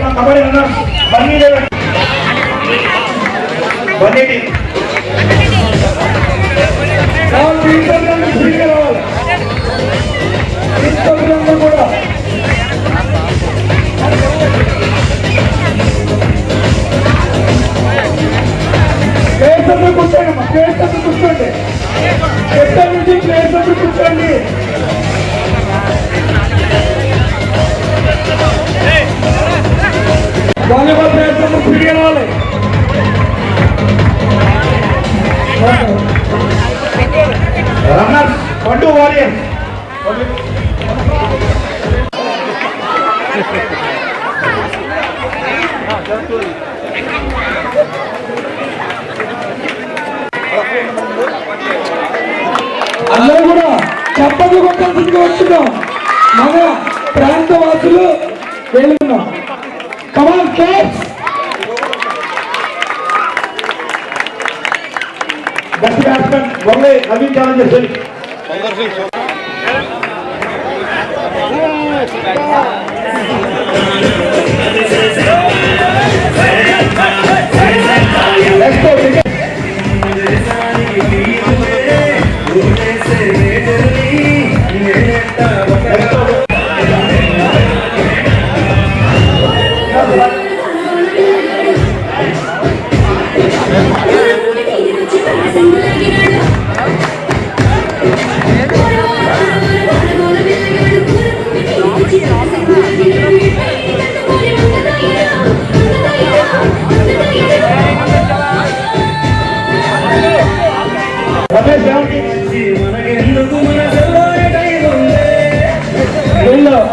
కబడ్డీ రన్నర్స్ బన్నీ కూడా కూర్చోండి అమ్మా, కూర్చోండి. ఎక్కడి నుంచి ప్లేస్ కూర్చోండి. వాలీబాల్ ప్లేయర్స్ ఫ్రీగా రావాలి. రన్నర్స్ పండు వారియర్స్ అందరూ కూడా చెప్పలు కొట్టాల్సిందిగా వస్తున్నాం. మన ప్రాంత వాసులు వెళ్తున్నాం. Come on catch. బెస్ట్ బ్యాట్స్మెన్ వల్లే నవీన్ ఛాలెంజర్స్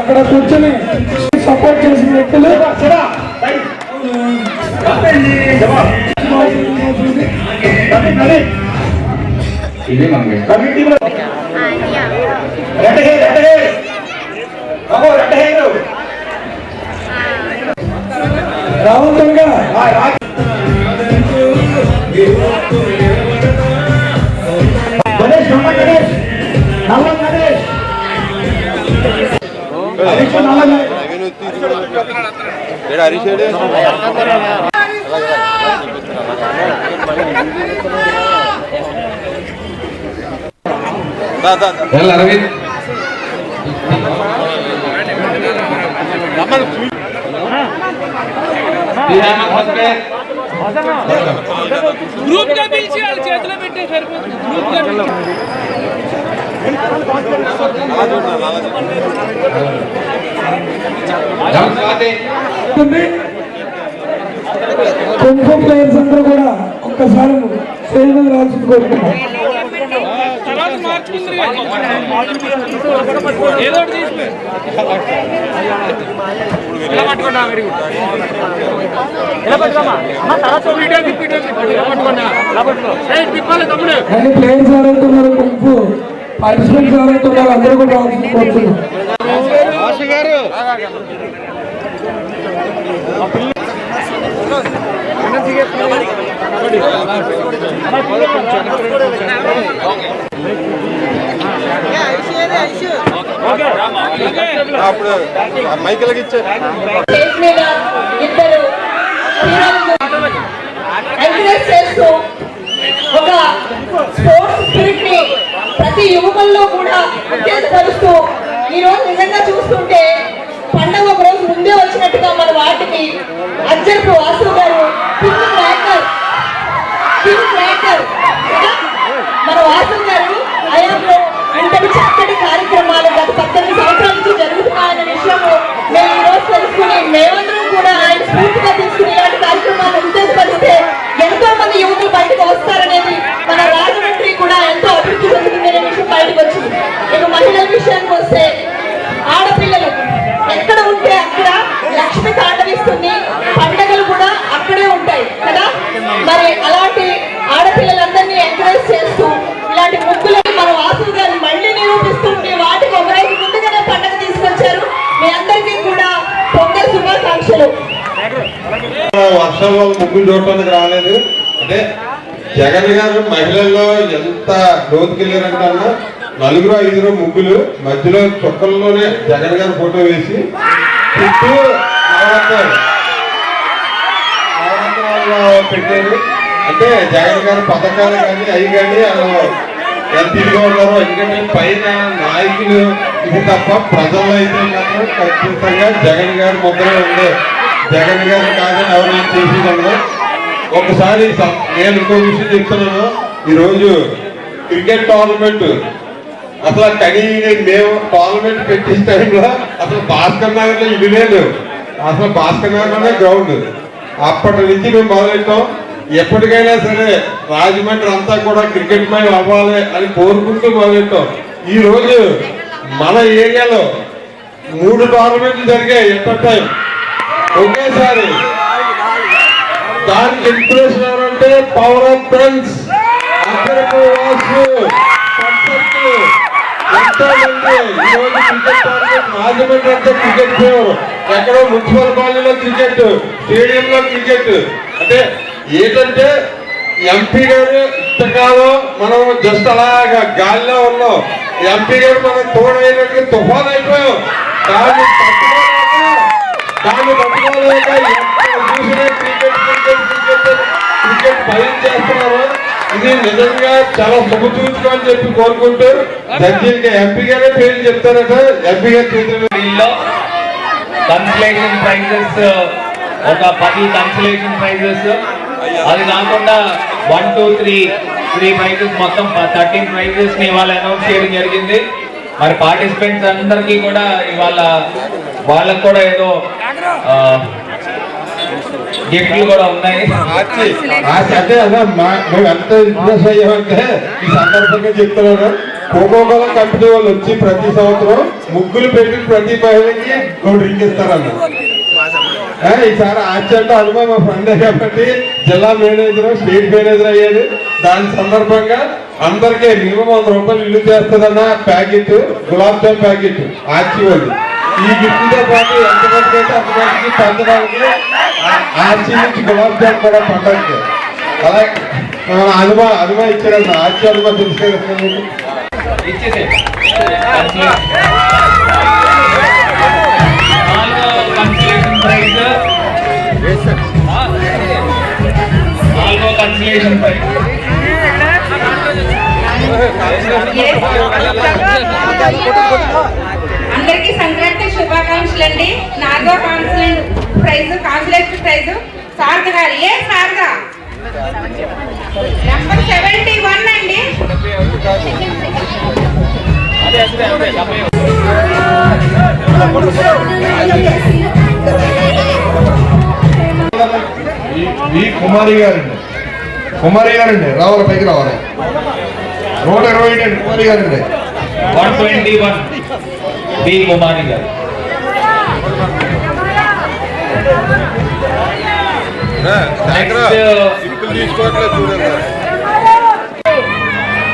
అక్కడ కూర్చొని సపోర్ట్ చేసిన వ్యక్తులు రావంతంగా గణేష్ గణేష్ నల్ల గణేష్ అరవింద్ గ్రూప్ గా పిలిచి వాళ్ళ చేతిలో పెట్టే సరిపోతుంది. గ్రూప్ గా కుంకుమ ప్లేయర్స్ అందరూ కూడా ఒక్కసారి స్టేజ్ మీద రాల్సింది కోరుకున్నాం. తర్వాత మార్చుకుంటారు ఏదో ఒకటి తీసిపోయి ఇలా పట్టుకున్నా. Very good. ఇలా పట్టుకోమా తర్వాత వీడియో ఇలా పట్టుకున్నా. తిప్పాలి తమ్ముడు. కానీ ప్లేయర్స్ ఎవరైతే ఉన్నారు గుంపు పార్టిసిపెంట్స్ ఎవరైతే ఉన్నారు అందరూ కూడా రావాల్సింది కోరుతున్నాం. స్టేజ్ మీద ఇద్దరు ఎంకరేజ్ చేస్తూ ఒక స్పోర్ట్స్ స్పిరిట్ ని ప్రతి యువకుల్లో కూడా ఉత్తేజపరుస్తూ ఈ రోజు నిజంగా చూస్తుంటే పండగ ఒక రోజు ముందే వచ్చినట్టుగా మన వాటికి అజ్జరపు వాసు గారు క్రాకర్ మన వాసు గారు అయాంలో ఇంతటి చక్కటి కార్యక్రమాలు గత 18 సంవత్సరాల నుంచి జరుగుతున్నాయన్న విషయము మేము ఈ రోజు తెలుసుకుని మేమందరం కూడా ఆయన స్ఫూర్తిగా తీసుకుని ఇలాంటి కార్యక్రమాలు ఉత్తేజపరిస్తే ఎంతో మంది యువకులు బయటకు వస్తారనేది మన రాజమండ్రి కూడా ఎంతో అభివృద్ధి చెందుతుందనే విషయం బయటకు వచ్చింది. ఇక మహిళల విషయానికి వస్తే ఆడపిల్లలు ఎక్కడ ఉంటే అక్కడ లక్ష్మి తాండవిస్తుంది, పండగలు కూడా అక్కడే ఉంటాయి కదా. మరి అలాంటి ఆడపిల్లలందరినీ ఎంకరేజ్ చేస్తూ ఇలాంటి ముగ్గులని మన వాసు గారు మళ్ళీ నిరూపిస్తుంటే వాటికి ఒక రోజు ముందుగానే పండగ తీసుకొచ్చారు. మీ అందరికీ కూడా పొంగే శుభాకాంక్షలు. వర్షం వల్ల ముగ్గులు చూడటానికి రాలేదు. అంటే జగన్ గారు మహిళల్లో ఎంత లోతుకెళ్ళారంటే అన్న 4-5 ముగ్గులు మధ్యలో చుక్కల్లోనే జగన్ గారు ఫోటో వేసి చుట్టూ నవరత్నాలు పెట్టారు. అంటే జగన్ గారు పథకాలు కానీ అవి కానీ ఎంత ఇదిగా ఉన్నారో. ఎందుకంటే పైన నాయకులు ఇది తప్ప ప్రజల్లో అయితే మాత్రం ఖచ్చితంగా జగన్ గారి ముద్ర ఉంది. జగన్ గారు కాదని ఎవరైనా చేసేదంలో ఒకసారి నేను ఇంకో విషయం చెప్తున్నాను. ఈరోజు క్రికెట్ టోర్నమెంట్ అసలు మేము టోర్నమెంట్ పెట్టే టైంలో అసలు భాస్కర్ నగర్లో ఇల్లు లేదు. అసలు భాస్కర్ నగర్లోనే గ్రౌండ్. అప్పటి నుంచి మేము మొదలెట్టాం. ఎప్పటికైనా సరే రాజమండ్రి అంతా కూడా క్రికెట్ మయం అవ్వాలి అని కోరుకుంటూ మొదలెట్టాం. ఈ రోజు మన ఏరియాలో 3 టోర్నమెంట్లు జరిగాయి ఎట్ టైం ఒకేసారి. దానికి ఇన్స్పిరేషన్ ఎవరంటే power of friends. Ajjarapu Vasu ఎంతో మంది ఈ రోజు క్రికెట్ టోర్నమెంట్ రాజమండ్రి అంతా క్రికెట్ ఫేవర్. ఎక్కడో మున్సిపల్ కాలనీలో క్రికెట్, స్టేడియంలో క్రికెట్. అంటే ఏంటంటే ఎంపీ గారు ఇంతకాలం మనం జస్ట్ అలాగా గాలిలో ఉన్నాం. ఎంపీ గారు మనం తోడైనట్టుగా తుఫాన్ అయిపోయాం. దాన్ని పట్టుకోలేక చూసిన క్రికెట్ భయం చేస్తున్నారు. ఇది నిజంగా చాలా శుభసూచకం అని చెప్పి కోరుకుంటూ జడ్జికి ఎంపీ గారే పేరు చెప్తారట. ఎంపీ గారి చేతుల్లో కన్సలేషన్ ప్రైజెస్ ఒక 10 కన్సలేషన్ ప్రైజెస్. అది కాకుండా 1, 2, 3 ప్రైజెస్ మొత్తం 13 ప్రైజెస్ ని ఇవాళ అనౌన్స్ చేయడం జరిగింది. మరి పార్టిసిపెంట్స్ అందరికీ కూడా ఇవాళ వాళ్ళకు కూడా ఏదో గిఫ్ట్లు కూడా ఉన్నాయి. అంటే మేము ఎంత ఇంట్రెస్ట్ అయ్యామంటే ఈ సందర్భంగా చెప్తున్నాను. కోకోకోలా కంపెనీ వాళ్ళు వచ్చి ప్రతి సంవత్సరం ముగ్గులు పెట్టి ప్రతి మహిళకి డ్రింక్ ఇస్తారన్న. ఈసారి ఆచంటే అనుభవం మా ఫ్రెండే కాబట్టి జిల్లా మేనేజర్, స్టేట్ మేనేజర్ అయ్యాడు. దాని సందర్భంగా అందరికీ మినిమం 100 రూపాయలు ఇల్లు చేస్తుందన్న packet, gulab jam packet Archie వాళ్ళు. ఈ గిఫ్ట్ తో పాటు ఎంతమందికి అయితే అంతమందికి పంచడానికి ఆర్చి నుంచి గులాబ్ జామ్ కూడా పండడానికి అలాగే అనుభవం ఇచ్చారన్న. ఆర్చి అనుభవం తెలిసే ఇచ్చేసే నాలుగో కన్సలేషన్ ప్రైజ్. అందరికీ సంక్రాంతి శుభాకాంక్షలు అండి. 4వ కాన్సులేషన్ ప్రైజ్ శారద గారు. ఏ శారద నంబర్ 71 అండి. కుమారి గారండి రావాలి, పైకి రావాలి. 120 అండి కుమారి గారండి. 121 బి కుమారి గారు.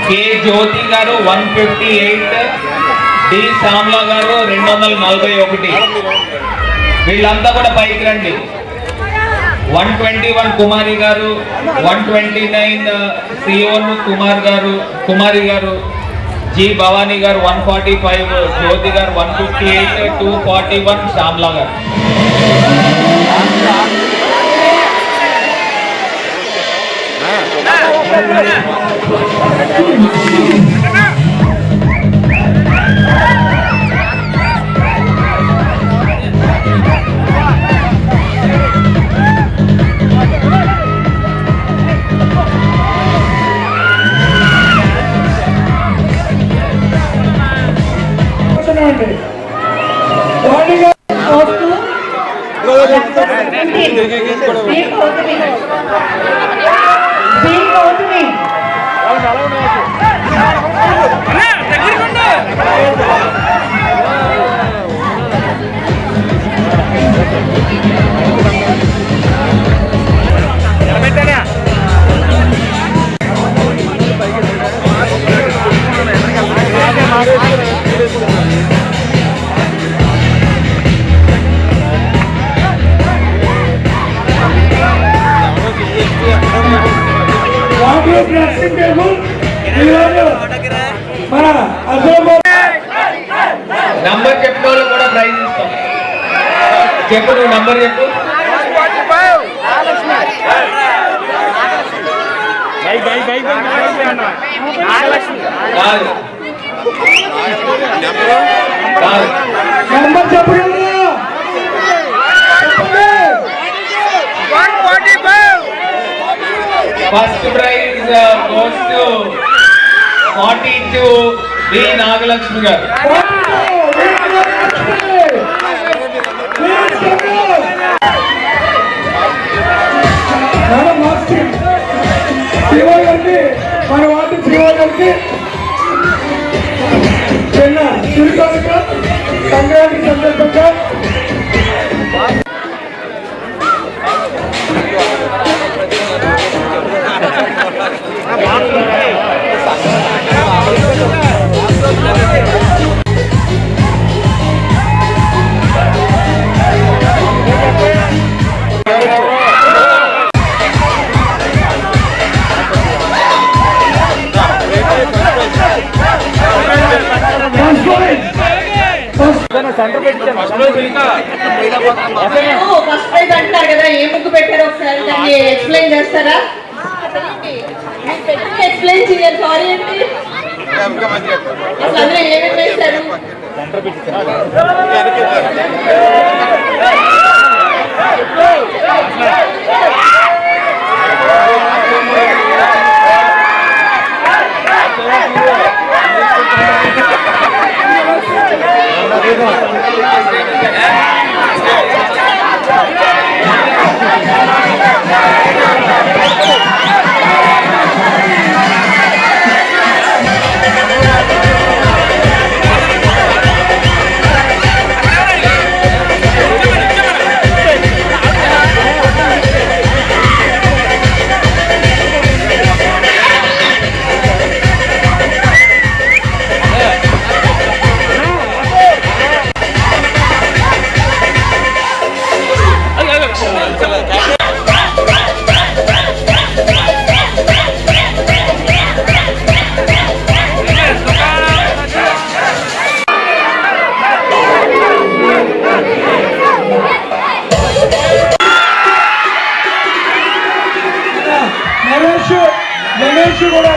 కే జ్యోతి గారు 158, డి శ్యామ్లా గారు 241. వీళ్ళంతా కూడా పైకి రండి. 121 కుమారి గారు, 129 సియోన్ కుమారి గారు, జి భవానీ గారు 145, జ్యోతి గారు 158, 241 శ్యామ్లా గారు. నంబర్ చెప్పిన వాళ్ళు కూడా ప్రైజ్ ఇస్తాం. చెప్పు, నువ్వు నంబర్ చెప్పు. నంబర్ చెప్పు. First prize goes to 42 B Nagalakshmi garu. మన వాటి శ్రీవారికి చిన్న చిరుకానుక సంక్రాంతి సందర్భంగా ఫస్ట్ ప్రైజ్ అంటారు కదా, ఏ ముగ్గు పెట్టారో ఒకసారి దాన్ని ఎక్స్ప్లెయిన్ చేస్తారా? ఎక్స్ప్లెయిన్ చేయాలి. సారీ అండి, అసలు అందులో ఏమేమి వేస్తారు? గణేష్ కూడా